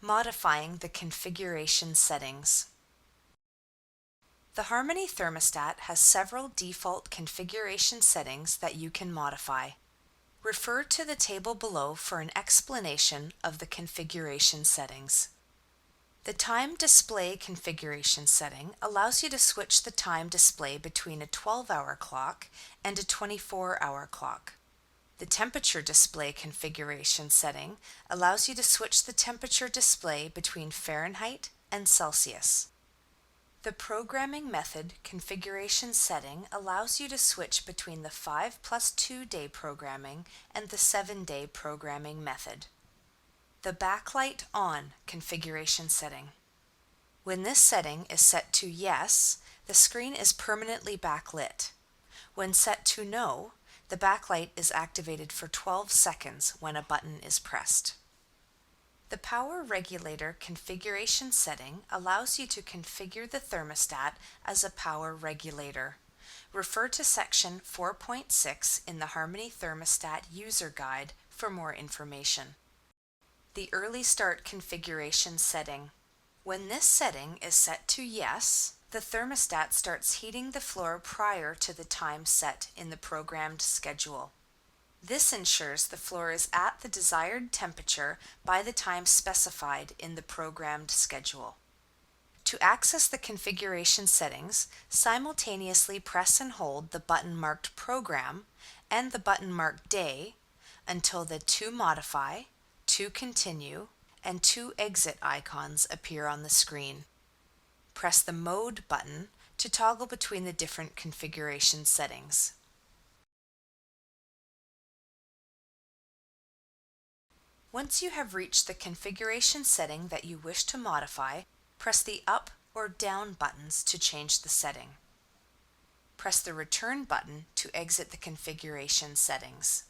Modifying the configuration settings. The Harmony thermostat has several default configuration settings that you can modify. Refer to the table below for an explanation of the configuration settings. The time display configuration setting allows you to switch the time display between a 12-hour clock and a 24-hour clock. The temperature display configuration setting allows you to switch the temperature display between Fahrenheit and Celsius. The programming method configuration setting allows you to switch between the 5+2 day programming and the 7-day programming method. The backlight on configuration setting. When this setting is set to yes, the screen is permanently backlit. When set to no, the backlight is activated for 12 seconds when a button is pressed. The power regulator configuration setting allows you to configure the thermostat as a power regulator. Refer to section 4.6 in the Harmony Thermostat User Guide for more information. The early start configuration setting. When this setting is set to yes, the thermostat starts heating the floor prior to the time set in the programmed schedule. This ensures the floor is at the desired temperature by the time specified in the programmed schedule. To access the configuration settings, simultaneously press and hold the button marked Program and the button marked Day until the To Modify, To Continue, and To Exit icons appear on the screen. Press the Mode button to toggle between the different configuration settings. Once you have reached the configuration setting that you wish to modify, press the up or down buttons to change the setting. Press the Return button to exit the configuration settings.